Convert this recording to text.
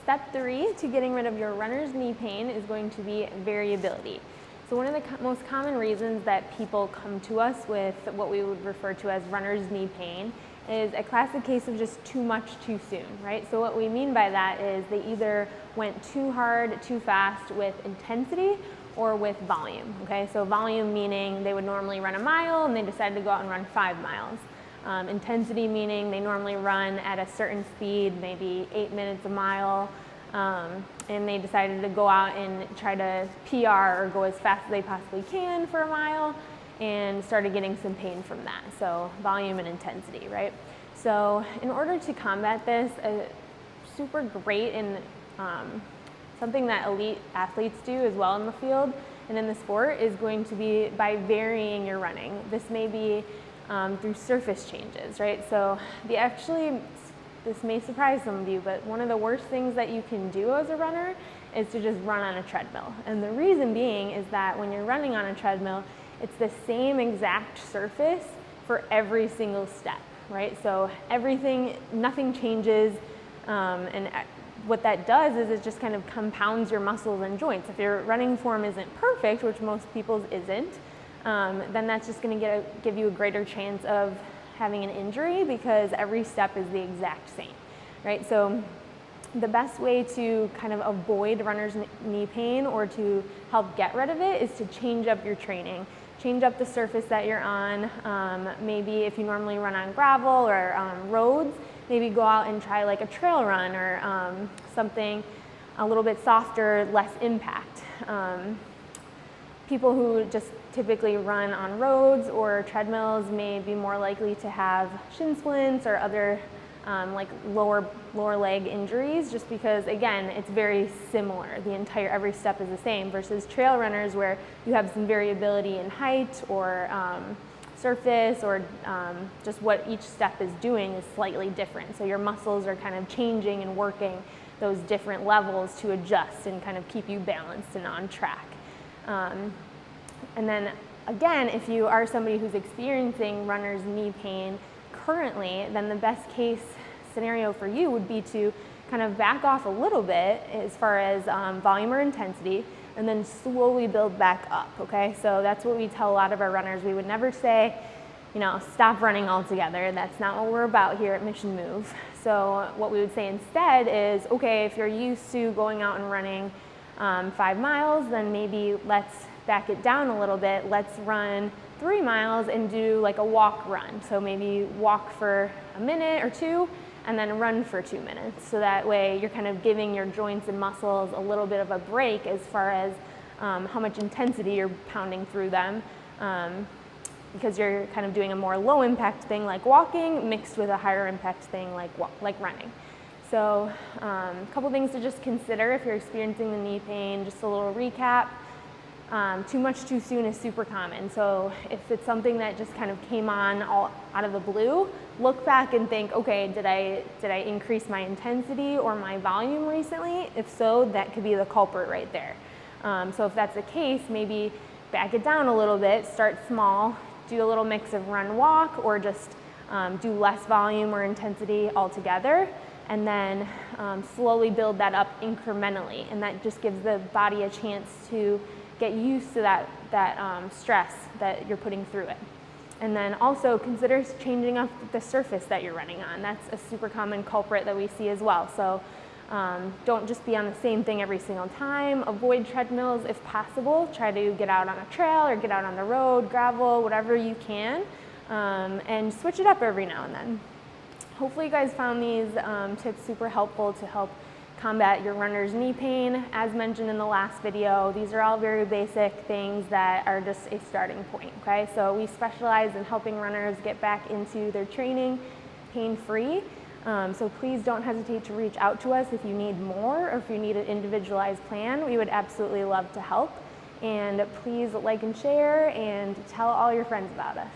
step 3 to getting rid of your runner's knee pain is going to be variability. So one of the most common reasons that people come to us with what we would refer to as runner's knee pain is a classic case of just too much too soon, right? So what we mean by that is they either went too hard, too fast with intensity or with volume, okay? So volume meaning they would normally run a mile and they decided to go out and run 5 miles. Intensity meaning they normally run at a certain speed, maybe 8 minutes a mile, and they decided to go out and try to PR or go as fast as they possibly can for a mile and started getting some pain from that. So volume and intensity, right? So in order to combat this, super great and something that elite athletes do as well in the field and in the sport is going to be by varying your running. This may be through surface changes, right? So this may surprise some of you, but one of the worst things that you can do as a runner is to just run on a treadmill. And the reason being is that when you're running on a treadmill, it's the same exact surface for every single step, right? So nothing changes, and what that does is it just kind of compounds your muscles and joints. If your running form isn't perfect, which most people's isn't, then that's just going to give you a greater chance of having an injury because every step is the exact same, right? So the best way to kind of avoid runner's knee pain or to help get rid of it is to change up your training. Change up the surface that you're on. Maybe if you normally run on gravel or roads, maybe go out and try like a trail run or something a little bit softer, less impact. People who just typically run on roads or treadmills may be more likely to have shin splints or other like lower leg injuries, just because again it's very similar. Every step is the same versus trail runners where you have some variability in height or surface or just what each step is doing is slightly different. So your muscles are kind of changing and working those different levels to adjust and kind of keep you balanced and on track. And then again, if you are somebody who's experiencing runner's knee pain currently, then the best case scenario for you would be to kind of back off a little bit as far as volume or intensity and then slowly build back up, okay? So that's what we tell a lot of our runners. We would never say, stop running altogether. That's not what we're about here at Mission Move. So what we would say instead is, okay, if you're used to going out and running 5 miles, then maybe let's back it down a little bit. Let's run 3 miles and do like a walk run. So maybe walk for a minute or two and then run for 2 minutes. So that way you're kind of giving your joints and muscles a little bit of a break as far as how much intensity you're pounding through them, because you're kind of doing a more low impact thing like walking mixed with a higher impact thing like running. So a couple things to just consider if you're experiencing the knee pain. Just a little recap. Too much too soon is super common. So if it's something that just kind of came on all out of the blue, look back and think, okay, did I increase my intensity or my volume recently? If so, that could be the culprit right there. So if that's the case, maybe back it down a little bit, start small, do a little mix of run walk or just do less volume or intensity altogether, and then slowly build that up incrementally. And that just gives the body a chance to get used to that stress that you're putting through it. And then also consider changing up the surface that you're running on. That's a super common culprit that we see as well. So don't just be on the same thing every single time. Avoid treadmills if possible. Try to get out on a trail or get out on the road, gravel, whatever you can, and switch it up every now and then. Hopefully you guys found these tips super helpful to help combat your runner's knee pain. As mentioned in the last video, these are all very basic things that are just a starting point, okay? So we specialize in helping runners get back into their training pain-free. So please don't hesitate to reach out to us if you need more or if you need an individualized plan. We would absolutely love to help. And please like and share and tell all your friends about us.